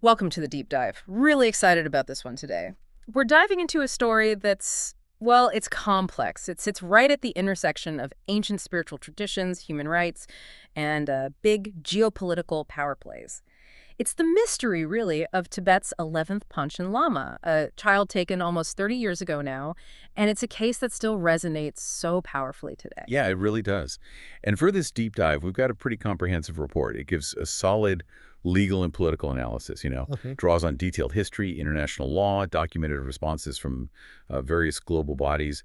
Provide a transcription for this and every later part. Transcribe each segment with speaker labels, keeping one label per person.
Speaker 1: Welcome to the deep dive. Really excited about this one today. We're diving into a story that's, well, it's complex. It sits right at the intersection of ancient spiritual traditions, human rights, and big geopolitical power plays. It's the mystery, really, of Tibet's 11th Panchen Lama, a child taken almost 30 years ago now, and it's a case that still resonates so powerfully today.
Speaker 2: Yeah, it really does. And for this deep dive, we've got a pretty comprehensive report. It gives a solid legal and political analysis,
Speaker 3: Okay.
Speaker 2: draws on detailed history, international law, documented responses from various global bodies.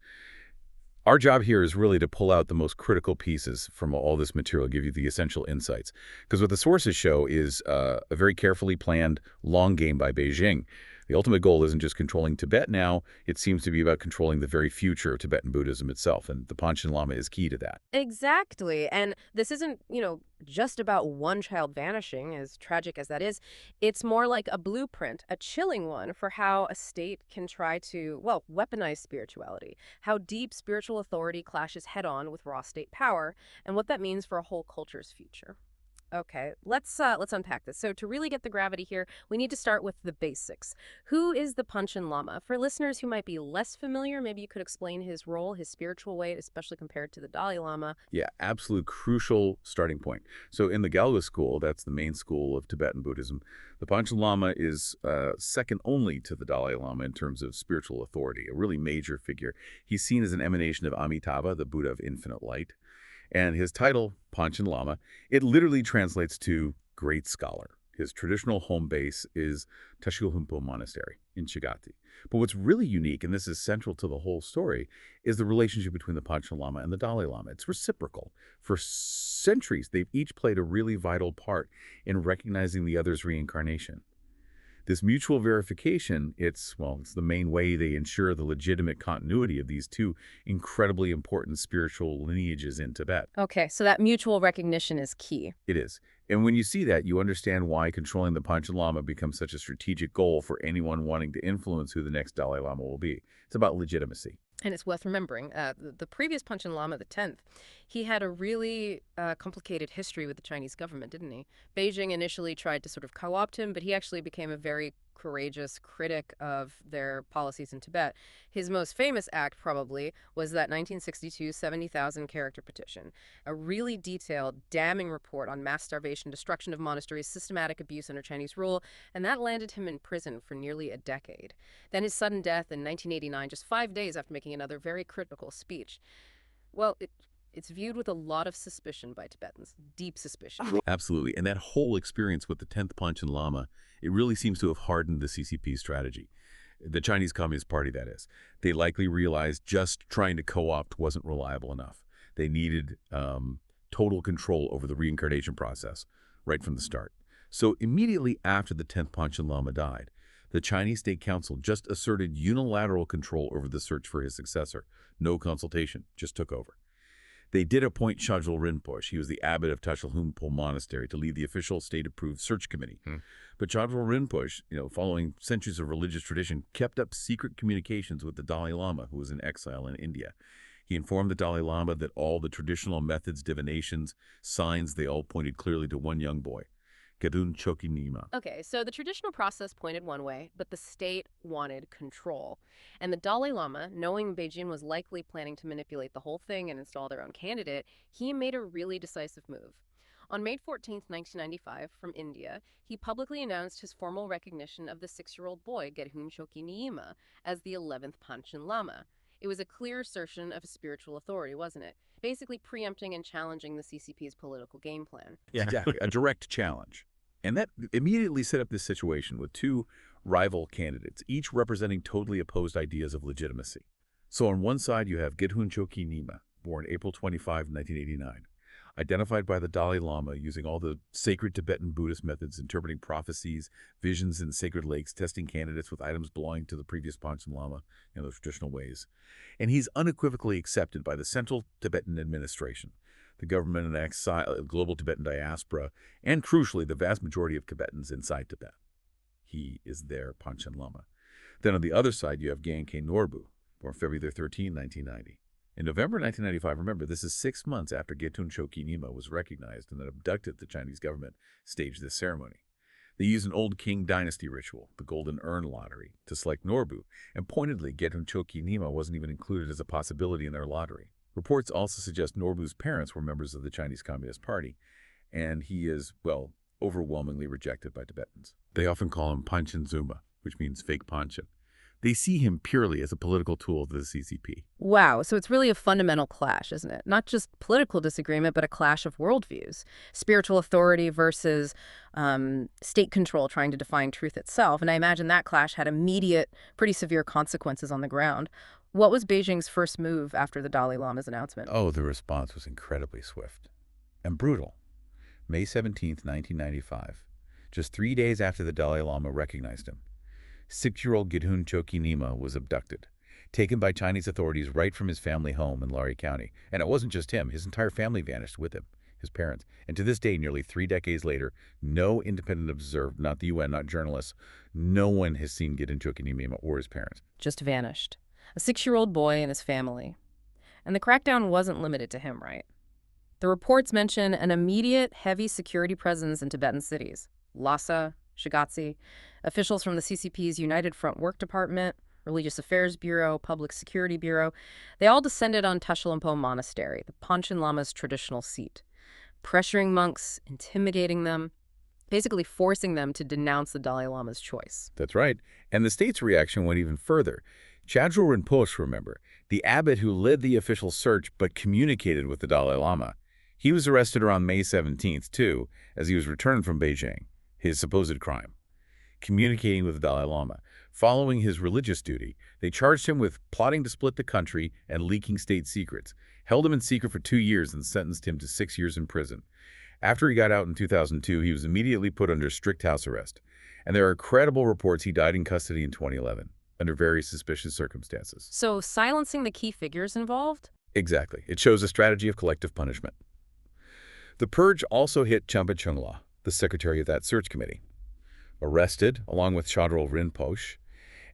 Speaker 2: Our job here is really to pull out the most critical pieces from all this material, give you the essential insights. Because what the sources show is a very carefully planned long game by Beijing. The ultimate goal isn't just controlling Tibet now, it seems to be about controlling the very future of Tibetan Buddhism itself, and the Panchen Lama is key to that.
Speaker 1: Exactly. And this isn't, just about one child vanishing, as tragic as that is. It's more like a blueprint, a chilling one for how a state can try to, well, weaponize spirituality, how deep spiritual authority clashes head on with raw state power, and what that means for a whole culture's future. Okay, let's unpack this. So to really get the gravity here, we need to start with the basics. Who is the Panchen Lama? For listeners who might be less familiar, maybe you could explain his role, his spiritual weight, especially compared to the Dalai Lama.
Speaker 2: Yeah, absolute crucial starting point. So in the Galwa school, that's the main school of Tibetan Buddhism, the Panchen Lama is second only to the Dalai Lama in terms of spiritual authority, a really major figure. He's seen as an emanation of Amitabha, the Buddha of infinite light. And his title, Panchen Lama, it literally translates to great scholar. His traditional home base is Tashilhunpo Monastery in Chagati. But what's really unique, and this is central to the whole story, is the relationship between the Panchen Lama and the Dalai Lama. It's reciprocal. For centuries, they've each played a really vital part in recognizing the other's reincarnation. This mutual verification, it's the main way they ensure the legitimate continuity of these two incredibly important spiritual lineages in Tibet.
Speaker 1: Okay, so that mutual recognition is key.
Speaker 2: It is. And when you see that, you understand why controlling the Panchen Lama becomes such a strategic goal for anyone wanting to influence who the next Dalai Lama will be. It's about legitimacy.
Speaker 1: And it's worth remembering, the previous Panchen Lama, the 10th, he had a really complicated history with the Chinese government, didn't he? Beijing initially tried to sort of co-opt him, but he actually became a very courageous critic of their policies in Tibet. His most famous act, probably, was that 1962 70,000 character petition, a really detailed, damning report on mass starvation, destruction of monasteries, systematic abuse under Chinese rule, and that landed him in prison for nearly a decade. Then his sudden death in 1989, just 5 days after making another very critical speech. Well, it's viewed with a lot of suspicion by Tibetans, deep suspicion.
Speaker 2: Absolutely. And that whole experience with the 10th Panchen Lama, it really seems to have hardened the CCP strategy. The Chinese Communist Party, that is. They likely realized just trying to co-opt wasn't reliable enough. They needed total control over the reincarnation process right from the start. So immediately after the 10th Panchen Lama died, the Chinese State Council just asserted unilateral control over the search for his successor. No consultation, just took over. They did appoint Chajul Rinpoche, he was the abbot of Tashilhunpo Monastery, to lead the official state-approved search committee. But Chajul Rinpoche, following centuries of religious tradition, kept up secret communications with the Dalai Lama, who was in exile in India. He informed the Dalai Lama that all the traditional methods, divinations, signs, they all pointed clearly to one young boy, Gedhun Choekyi Nyima.
Speaker 1: Okay, so the traditional process pointed one way, but the state wanted control. And the Dalai Lama, knowing Beijing was likely planning to manipulate the whole thing and install their own candidate, he made a really decisive move. On May 14th, 1995, from India, he publicly announced his formal recognition of the 6-year-old boy, Gedhun Choekyi Nyima, as the 11th Panchen Lama. It was a clear assertion of spiritual authority, wasn't it? Basically preempting and challenging the CCP's political game plan.
Speaker 2: Yeah, exactly. A direct challenge. And that immediately set up this situation with two rival candidates, each representing totally opposed ideas of legitimacy. So on one side, you have Gedhun Choekyi Nyima, born April 25, 1989, identified by the Dalai Lama using all the sacred Tibetan Buddhist methods, interpreting prophecies, visions in sacred lakes, testing candidates with items belonging to the previous Panchen Lama in the traditional ways. And he's unequivocally accepted by the Central Tibetan Administration, the government in exile, global Tibetan diaspora, and crucially, the vast majority of Tibetans inside Tibet. He is their Panchen Lama. Then on the other side, you have Genke Norbu, born February 13, 1990. In November 1995, remember, this is 6 months after Gedhun Choekyi Nyima was recognized and then abducted, the Chinese government staged this ceremony. They used an old Qing dynasty ritual, the Golden Urn Lottery, to select Norbu, and pointedly, Gedhun Choekyi Nyima wasn't even included as a possibility in their lottery. Reports also suggest Norbu's parents were members of the Chinese Communist Party, and he is, well, overwhelmingly rejected by Tibetans. They often call him Panchen Lama, which means fake Panchen. They see him purely as a political tool of the CCP.
Speaker 1: Wow, so it's really a fundamental clash, isn't it? Not just political disagreement, but a clash of worldviews. Spiritual authority versus state control trying to define truth itself. And I imagine that clash had immediate, pretty severe consequences on the ground. What was Beijing's first move after the Dalai Lama's announcement?
Speaker 2: Oh, the response was incredibly swift and brutal. May 17, 1995, just 3 days after the Dalai Lama recognized him, 6-year-old Gedhun Choekyi Nyima was abducted, taken by Chinese authorities right from his family home in Lari County. And it wasn't just him. His entire family vanished with him, his parents. And to this day, nearly 3 decades later, no independent observer, not the UN, not journalists, no one has seen Gedhun Choekyi Nyima or his parents.
Speaker 1: Just vanished. A 6-year-old boy and his family. And the crackdown wasn't limited to him, right? The reports mention an immediate, heavy security presence in Tibetan cities. Lhasa, Shigatse, officials from the CCP's United Front Work Department, Religious Affairs Bureau, Public Security Bureau, they all descended on Tashilhunpo Monastery, the Panchen Lama's traditional seat, pressuring monks, intimidating them, basically forcing them to denounce the Dalai Lama's choice.
Speaker 2: That's right. And the state's reaction went even further. Chadrul Rinpoche, remember, the abbot who led the official search but communicated with the Dalai Lama. He was arrested around May 17th, too, as he was returned from Beijing, his supposed crime, communicating with the Dalai Lama. Following his religious duty, they charged him with plotting to split the country and leaking state secrets, held him in secret for 2 years and sentenced him to 6 years in prison. After he got out in 2002, he was immediately put under strict house arrest. And there are credible reports he died in custody in 2011, under very suspicious circumstances.
Speaker 1: So silencing the key figures involved?
Speaker 2: Exactly. It shows a strategy of collective punishment. The purge also hit Champa Chungla, the secretary of that search committee, arrested along with Chadrul Rinpoche,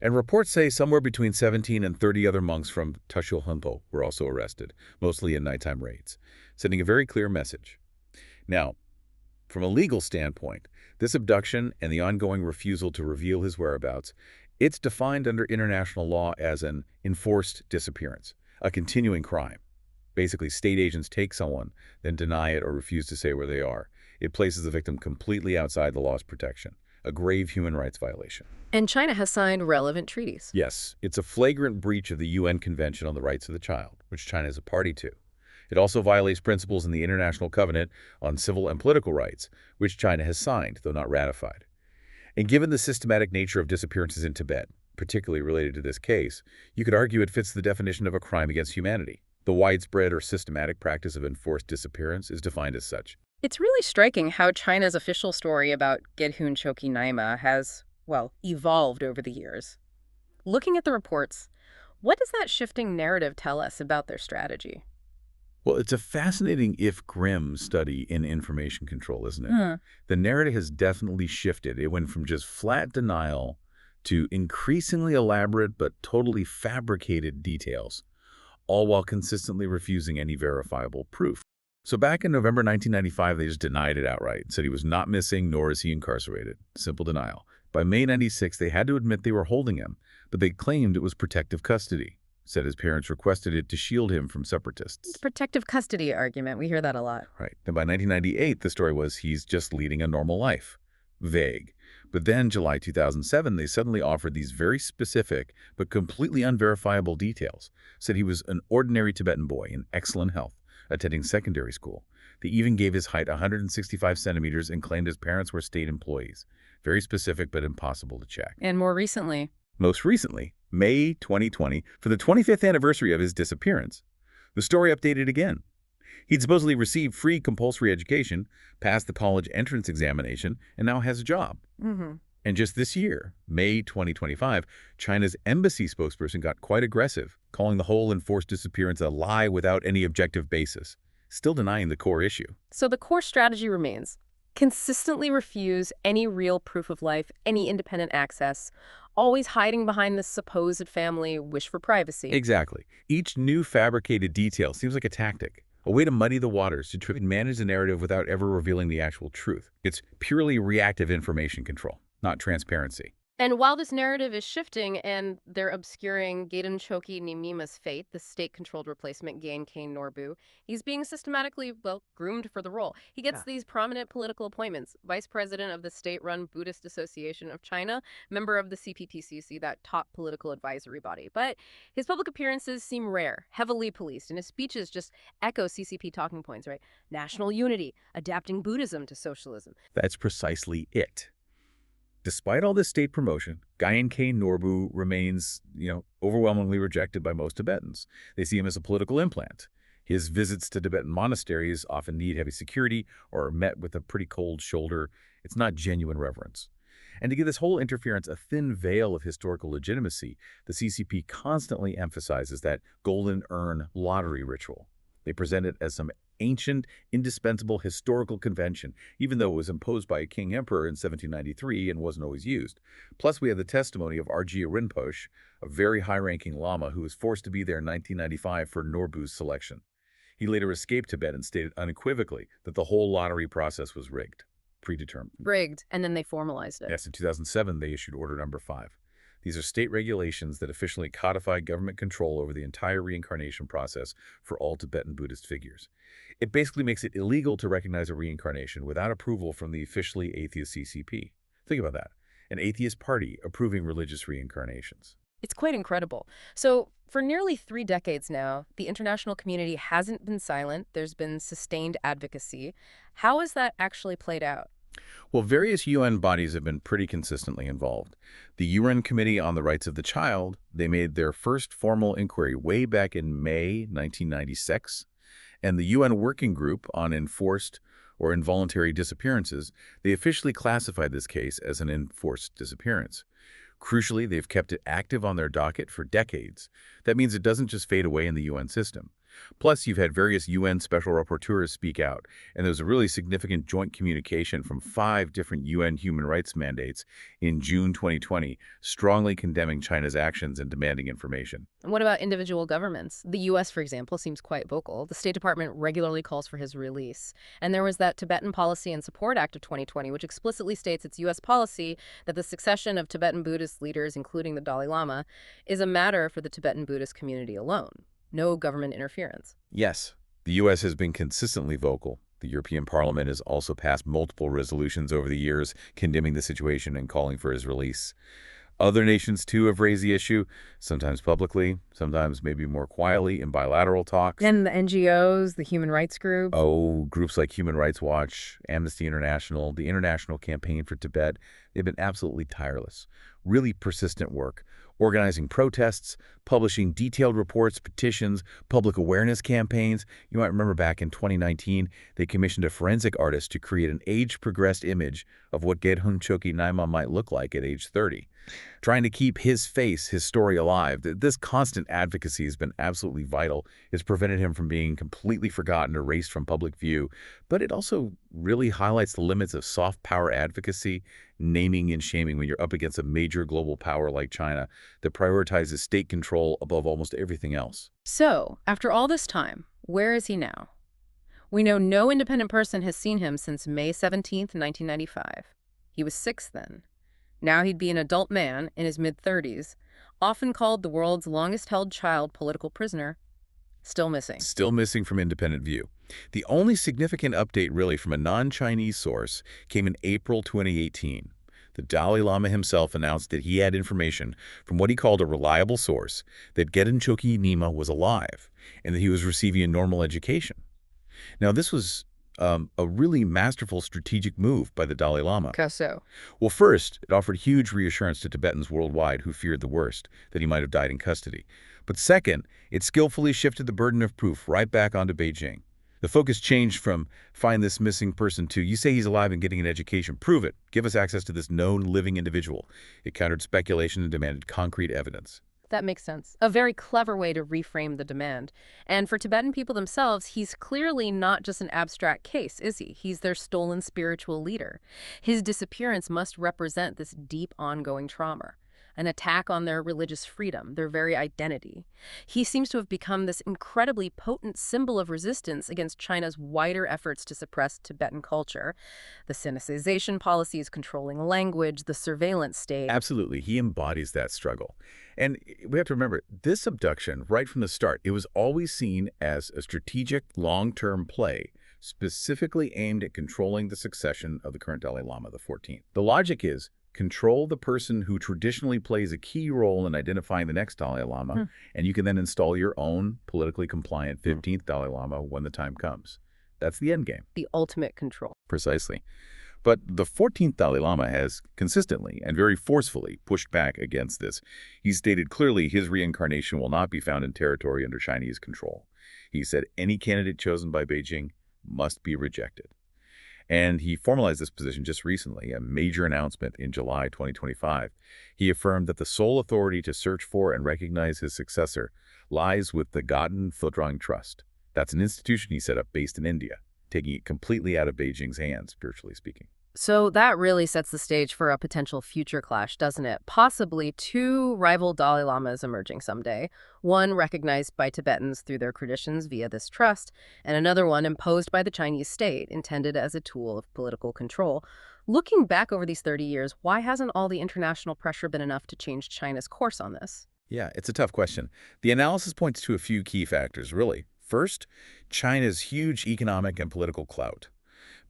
Speaker 2: and reports say somewhere between 17 and 30 other monks from Tashilhunpo were also arrested, mostly in nighttime raids, sending a very clear message. Now, from a legal standpoint, this abduction and the ongoing refusal to reveal his whereabouts, it's defined under international law as an enforced disappearance, a continuing crime. Basically, state agents take someone, then deny it or refuse to say where they are. It places the victim completely outside the law's protection, a grave human rights violation.
Speaker 1: And China has signed relevant treaties.
Speaker 2: Yes, it's a flagrant breach of the UN Convention on the Rights of the Child, which China is a party to. It also violates principles in the International Covenant on Civil and Political Rights, which China has signed, though not ratified. And given the systematic nature of disappearances in Tibet, particularly related to this case, you could argue it fits the definition of a crime against humanity. The widespread or systematic practice of enforced disappearance is defined as such.
Speaker 1: It's really striking how China's official story about Gedhun Choekyi Nyima has, well, evolved over the years. Looking at the reports, what does that shifting narrative tell us about their strategy?
Speaker 2: Well, it's a fascinating, if grim, study in information control, isn't it? The narrative has definitely shifted. It went from just flat denial to increasingly elaborate but totally fabricated details, all while consistently refusing any verifiable proof. So back in November 1995, they just denied it outright, said he was not missing, nor is he incarcerated. Simple denial. By May 96, they had to admit they were holding him, but they claimed it was protective custody, said his parents requested it to shield him from separatists.
Speaker 1: Protective custody argument. We hear that a lot.
Speaker 2: Right. Then by 1998, the story was he's just leading a normal life. Vague. But then, July 2007, they suddenly offered these very specific but completely unverifiable details. Said he was an ordinary Tibetan boy in excellent health, attending secondary school. They even gave his height 165 centimeters and claimed his parents were state employees. Very specific but impossible to check.
Speaker 1: And more recently?
Speaker 2: Most recently, May 2020, for the 25th anniversary of his disappearance, the story updated again. He'd supposedly received free compulsory education, passed the college entrance examination, and now has a job. And just this year, May 2025, China's embassy spokesperson got quite aggressive, calling the whole enforced disappearance a lie without any objective basis, still denying the core issue.
Speaker 1: So the core strategy remains: consistently refuse any real proof of life, any independent access, always hiding behind this supposed family wish for privacy.
Speaker 2: Exactly. Each new fabricated detail seems like a tactic, A way to muddy the waters, to try and manage the narrative without ever revealing the actual truth. It's purely reactive information control, not transparency.
Speaker 1: And while this narrative is shifting and they're obscuring Gedhun Choekyi Nyimima's fate, the state-controlled replacement Gain Kane Norbu, he's being systematically, well, groomed for the role. He gets
Speaker 2: Yeah.
Speaker 1: these prominent political appointments: vice president of the state-run Buddhist Association of China, member of the CPPCC, that top political advisory body. But his public appearances seem rare, heavily policed, and his speeches just echo CCP talking points, right? National unity, adapting Buddhism to socialism.
Speaker 2: That's precisely it. Despite all this state promotion, Gyan Kane Norbu remains, overwhelmingly rejected by most Tibetans. They see him as a political implant. His visits to Tibetan monasteries often need heavy security or are met with a pretty cold shoulder. It's not genuine reverence. And to give this whole interference a thin veil of historical legitimacy, the CCP constantly emphasizes that golden urn lottery ritual. They present it as some ancient, indispensable historical convention, even though it was imposed by a king emperor in 1793 and wasn't always used. Plus, we have the testimony of Arjia Rinpoche, a very high-ranking Lama who was forced to be there in 1995 for Norbu's selection. He later escaped Tibet and stated unequivocally that the whole lottery process was rigged, predetermined.
Speaker 1: Rigged, and then they formalized it.
Speaker 2: Yes, in 2007, they issued Order Number 5. These are state regulations that officially codify government control over the entire reincarnation process for all Tibetan Buddhist figures. It basically makes it illegal to recognize a reincarnation without approval from the officially atheist CCP. Think about that. An atheist party approving religious reincarnations.
Speaker 1: It's quite incredible. So, for nearly 3 decades now, the international community hasn't been silent. There's been sustained advocacy. How has that actually played out?
Speaker 2: Well, various UN bodies have been pretty consistently involved. The UN Committee on the Rights of the Child, they made their first formal inquiry way back in May 1996. And the UN Working Group on Enforced or Involuntary Disappearances, they officially classified this case as an enforced disappearance. Crucially, they've kept it active on their docket for decades. That means it doesn't just fade away in the UN system. Plus, you've had various UN special rapporteurs speak out, and there was a really significant joint communication from 5 different UN human rights mandates in June 2020, strongly condemning China's actions and demanding information.
Speaker 1: And what about individual governments? The U.S., for example, seems quite vocal. The State Department regularly calls for his release. And there was that Tibetan Policy and Support Act of 2020, which explicitly states it's U.S. policy that the succession of Tibetan Buddhist leaders, including the Dalai Lama, is a matter for the Tibetan Buddhist community alone. No government interference.
Speaker 2: Yes, the U.S. has been consistently vocal. The European Parliament has also passed multiple resolutions over the years condemning the situation and calling for his release. Other nations, too, have raised the issue, sometimes publicly, sometimes maybe more quietly in bilateral talks.
Speaker 1: And the NGOs, the human rights groups.
Speaker 2: Oh, groups like Human Rights Watch, Amnesty International, the International Campaign for Tibet, they've been absolutely tireless. Really persistent work, organizing protests, publishing detailed reports, petitions, public awareness campaigns. You might remember back in 2019, they commissioned a forensic artist to create an age-progressed image of what Gedhun Choekyi Nyima might look like at age 30. Trying to keep his face, his story alive. This constant advocacy has been absolutely vital. It's prevented him from being completely forgotten, erased from public view. But it also really highlights the limits of soft power advocacy, naming and shaming when you're up against a major global power like China that prioritizes state control above almost everything else.
Speaker 1: So, after all this time, where is he now? We know no independent person has seen him since May 17th, 1995. He was 6 then. Now he'd be an adult man in his mid-30s, often called the world's longest-held child political prisoner. Still missing.
Speaker 2: Still missing from independent view. The only significant update really from a non-Chinese source came in April 2018. The Dalai Lama himself announced that he had information from what he called a reliable source that Gedhun Choekyi Nyima was alive and that he was receiving a normal education. Now, this was a really masterful strategic move by the Dalai Lama.
Speaker 1: How so?
Speaker 2: Well, first, it offered huge reassurance to Tibetans worldwide who feared the worst, that he might have died in custody. But second, it skillfully shifted the burden of proof right back onto Beijing. The focus changed from find this missing person to you say he's alive and getting an education, prove it, give us access to this known living individual. It countered speculation and demanded concrete evidence.
Speaker 1: That makes sense. A very clever way to reframe the demand. And for Tibetan people themselves, he's clearly not just an abstract case, is he? He's their stolen spiritual leader. His disappearance must represent this deep, ongoing trauma. an attack on their religious freedom, their very identity. He seems to have become this incredibly potent symbol of resistance against China's wider efforts to suppress Tibetan culture. The Sinicization policies, controlling language, the surveillance state.
Speaker 2: Absolutely. He embodies that struggle. And we have to remember, this abduction, right from the start, it was always seen as a strategic, long-term play, specifically aimed at controlling the succession of the current Dalai Lama, the 14th. The logic is, control the person who traditionally plays a key role in identifying the next Dalai Lama, and you can then install your own politically compliant 15th Dalai Lama when the time comes. That's the end game.
Speaker 1: The ultimate control.
Speaker 2: Precisely. But the 14th Dalai Lama has consistently and very forcefully pushed back against this. He's stated clearly his reincarnation will not be found in territory under Chinese control. He said any candidate chosen by Beijing must be rejected. And he formalized this position just recently, a major announcement in July 2025. He affirmed that the sole authority to search for and recognize his successor lies with the Gedhun Choekyi Trust. That's an institution he set up based in India, taking it completely out of Beijing's hands, spiritually speaking.
Speaker 1: So that really sets the stage for a potential future clash, doesn't it? Possibly two rival Dalai Lamas emerging someday. One recognized by Tibetans through their traditions via this trust, and another one imposed by the Chinese state, intended as a tool of political control. Looking back over these 30 years, why hasn't all the international pressure been enough to change China's course on this?
Speaker 2: Yeah, it's a tough question. The analysis points to a few key factors, really. First, China's huge economic and political clout.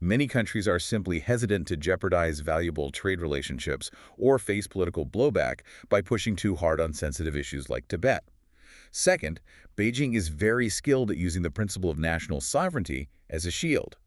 Speaker 2: Many countries are simply hesitant to jeopardize valuable trade relationships or face political blowback by pushing too hard on sensitive issues like Tibet. Second, Beijing is very skilled at using the principle of national sovereignty as a shield.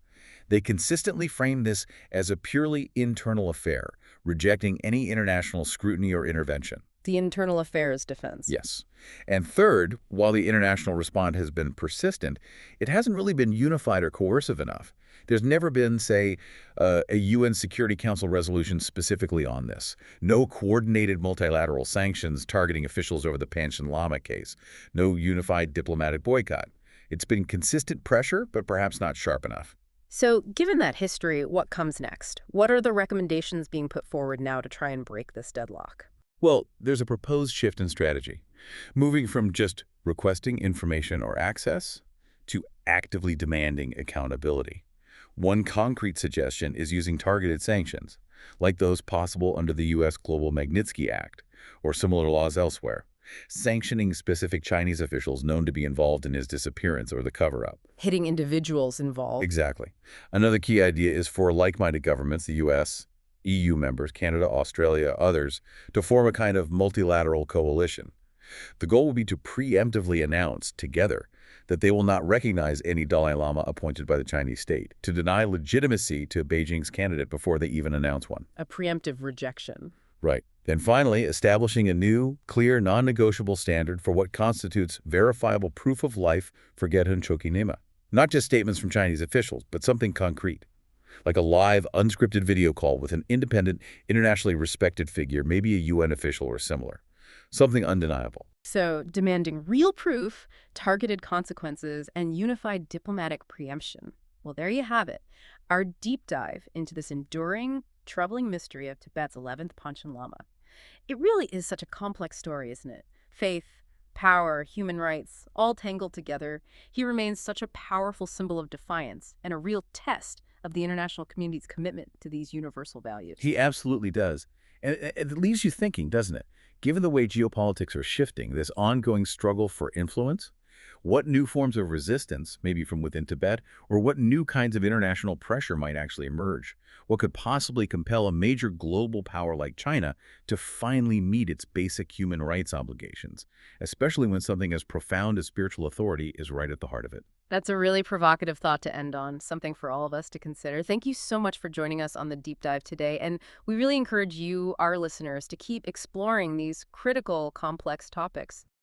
Speaker 2: They consistently frame this as a purely internal affair, rejecting any international scrutiny or intervention.
Speaker 1: The internal affairs defense.
Speaker 2: Yes. And third, while the international response has been persistent, it hasn't really been unified or coercive enough. There's never been, say, a UN Security Council resolution specifically on this. No coordinated multilateral sanctions targeting officials over the Panchen Lama case. No unified diplomatic boycott. It's been consistent pressure, but perhaps not sharp enough.
Speaker 1: So, given that history, what comes next? What are the recommendations being put forward now to try and break this deadlock?
Speaker 2: Well, there's a proposed shift in strategy, moving from just requesting information or access to actively demanding accountability. One concrete suggestion is using targeted sanctions, like those possible under the U.S. Global Magnitsky Act or similar laws elsewhere, sanctioning specific Chinese officials known to be involved in his disappearance or the cover-up.
Speaker 1: Hitting individuals involved.
Speaker 2: Exactly. Another key idea is for like-minded governments, the U.S., EU members, Canada, Australia, others, to form a kind of multilateral coalition. The goal will be to preemptively announce together that they will not recognize any Dalai Lama appointed by the Chinese state, to deny legitimacy to Beijing's candidate before they even announce one.
Speaker 1: A preemptive rejection.
Speaker 2: Right. Then finally, establishing a new, clear, non-negotiable standard for what constitutes verifiable proof of life for Gedhun Choekyi Nyima. Not just statements from Chinese officials, but something concrete, like a live, unscripted video call with an independent, internationally respected figure, maybe a UN official or similar. Something undeniable.
Speaker 1: So, demanding real proof, targeted consequences, and unified diplomatic preemption. Well, there you have it. Our deep dive into this enduring, troubling mystery of Tibet's 11th Panchen Lama. It really is such a complex story, isn't it? Faith, power, human rights, all tangled together. He remains such a powerful symbol of defiance and a real test of the international community's commitment to these universal values.
Speaker 2: He absolutely does. And it leaves you thinking, doesn't it? Given the way geopolitics are shifting, this ongoing struggle for influence, what new forms of resistance, maybe from within Tibet, or what new kinds of international pressure might actually emerge? What could possibly compel a major global power like China to finally meet its basic human rights obligations, especially when something as profound as spiritual authority is right at the heart of it?
Speaker 1: That's a really provocative thought to end on, something for all of us to consider. Thank you so much for joining us on the deep dive today, and we really encourage you, our listeners, to keep exploring these critical, complex topics.